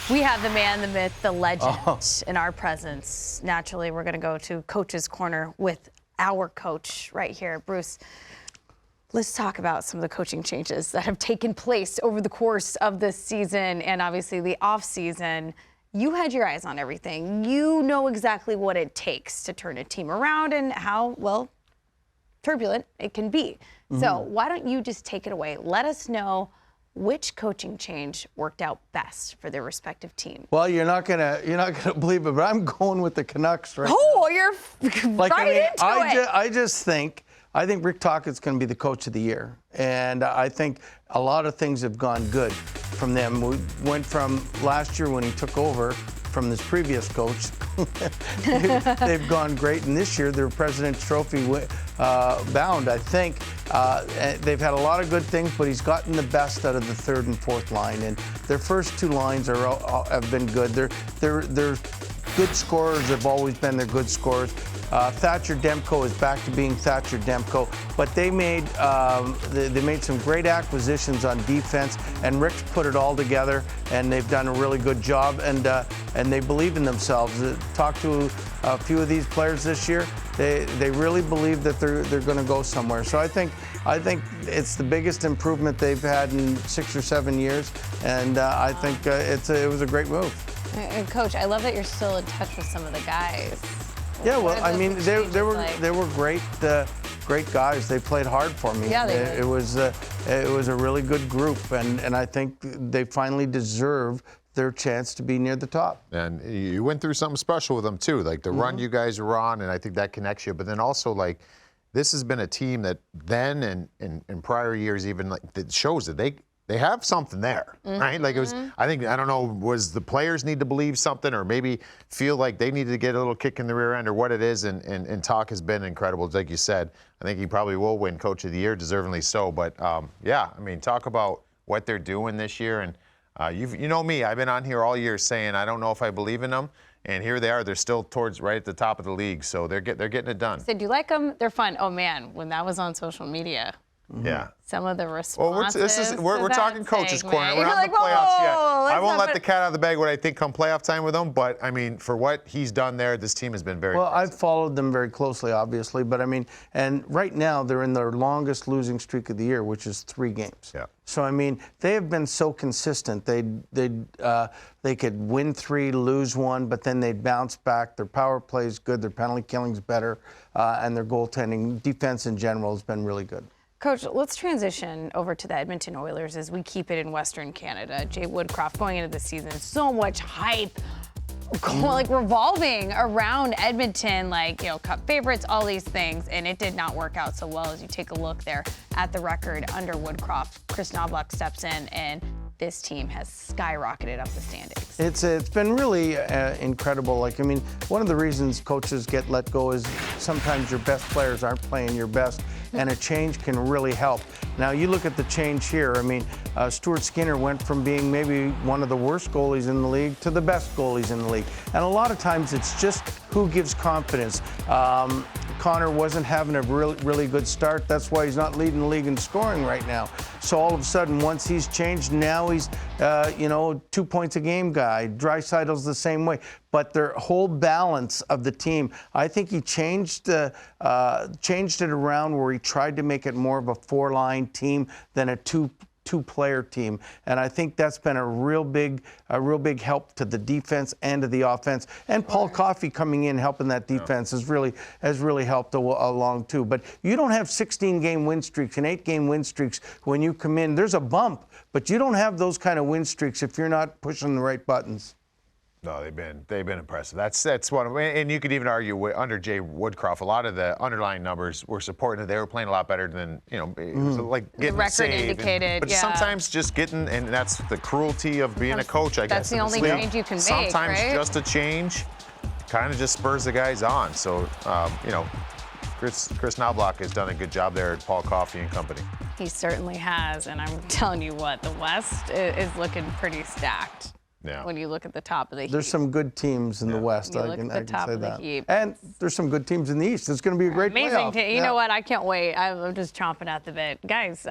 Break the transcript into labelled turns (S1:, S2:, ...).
S1: We have the man, the myth, the legend in our presence. Naturally, we're going to go to Coach's Corner with our coach right here. Bruce, let's talk about some of the coaching changes that have taken place over the course of this season and obviously the off season. You had your eyes on everything. You know exactly what it takes to turn a team around and how, well, turbulent it can be. So why don't you just take it away? Let us know which coaching change worked out best for their respective teams.
S2: Well, you're not gonna believe it, but I'm going with the Canucks right now.
S1: Oh, you're right into it.
S2: I just think Rick Tocchet's going to be the coach of the year, and I think a lot of things have gone good from them. We went from last year when he took over from this previous coach. They've gone great, and this year they're President's Trophy bound, I think. They've had a lot of good things, but he's gotten the best out of the third and fourth line, and their first two lines have been good. They're good scorers, have always been their good scorers. Thatcher Demko is back to being Thatcher Demko, but they made some great acquisitions on defense, and Rick's put it all together, and they've done a really good job, and they believe in themselves. Talked to a few of these players this year. They really believe that they're going to go somewhere. So I think it's the biggest improvement they've had in 6 or 7 years, and I think it was a great move.
S1: And Coach, I love that you're still in touch with some of the guys.
S2: Yeah, well, I mean, they were great guys. They played hard for me.
S1: Yeah, they did.
S2: It was a really good group, and I think they finally deserve their chance to be near the top.
S3: And you went through something special with them too, like the run you guys were on, and I think that connects you. But then also, like, this has been a team that then and in prior years even, like, that shows that they have something there, right? Like, it was, I don't know, was the players need to believe something or maybe feel like they needed to get a little kick in the rear end or what it is, and Talk has been incredible. Like you said, I think he probably will win Coach of the Year, deservingly so. But, yeah, I mean, talk about what they're doing this year. And you know me, I've been on here all year saying I don't know if I believe in them. And here they are. They're still right at the top of the league. So they're getting it done.
S1: So do you like them? They're fun. Oh, man, when that was on social media.
S3: Yeah.
S1: Some of the responses.
S3: Well, we're talking Coach's Corner. We're
S1: You're
S3: not
S1: like,
S3: in the playoffs yet.
S1: whoa,
S3: I won't let the cat out of the bag what I think come playoff time with them. But, I mean, for what he's done there, this team has been very
S2: Well,
S3: impressive.
S2: I've followed them very closely, obviously. But, I mean, and right now they're in their longest losing streak of the year, which is 3 games.
S3: Yeah.
S2: So, I mean, they have been so consistent. They could win 3, lose 1, but then they'd bounce back. Their power play is good. Their penalty killing's better. And their goaltending, defense in general, has been really good.
S1: Coach, let's transition over to the Edmonton Oilers as we keep it in Western Canada. Jay Woodcroft going into the season, so much hype, like revolving around Edmonton, like, you know, cup favorites, all these things, and it did not work out so well as you take a look there at the record under Woodcroft. Chris Knoblauch steps in, and this team has skyrocketed up the standings.
S2: It's been really incredible. Like, I mean, one of the reasons coaches get let go is sometimes your best players aren't playing your best, and a change can really help. Now, you look at the change here. I mean, Stuart Skinner went from being maybe one of the worst goalies in the league to the best goalies in the league. And a lot of times it's just who gives confidence. Connor wasn't having a really good start. That's why he's not leading the league in scoring right now. So all of a sudden, once he's changed, now he's, 2 points a game guy. Draisaitl's the same way. But their whole balance of the team, I think he changed it around where he tried to make it more of a 4-line team than a two-player team, and I think that's been a real big help to the defense and to the offense. And Paul Coffey coming in helping that defense has really helped along too. But you don't have 16-game win streaks and 8-game win streaks when you come in. There's a bump, but you don't have those kind of win streaks if you're not pushing the right buttons.
S3: No, they've been impressive. That's one of, and you could even argue under Jay Woodcroft, a lot of the underlying numbers were supporting that they were playing a lot better than, it was like getting
S1: the record
S3: saved.
S1: indicated.
S3: But
S1: yeah.
S3: sometimes just getting, and that's the cruelty of being a coach, I guess.
S1: That's the only change you can make,
S3: sometimes
S1: right?
S3: just a change kind of just spurs the guys on. So, Chris Knoblauch has done a good job there at Paul Coffey and company.
S1: He certainly has, and I'm telling you what, the West is looking pretty stacked.
S3: Yeah.
S1: When you look at the top of the heap.
S2: There's some good teams in the West.
S1: I can say that.
S2: And there's some good teams in the East. It's going to be a great
S1: Amazing
S2: playoff.
S1: You know what? I can't wait. I'm just chomping at the bit. Guys,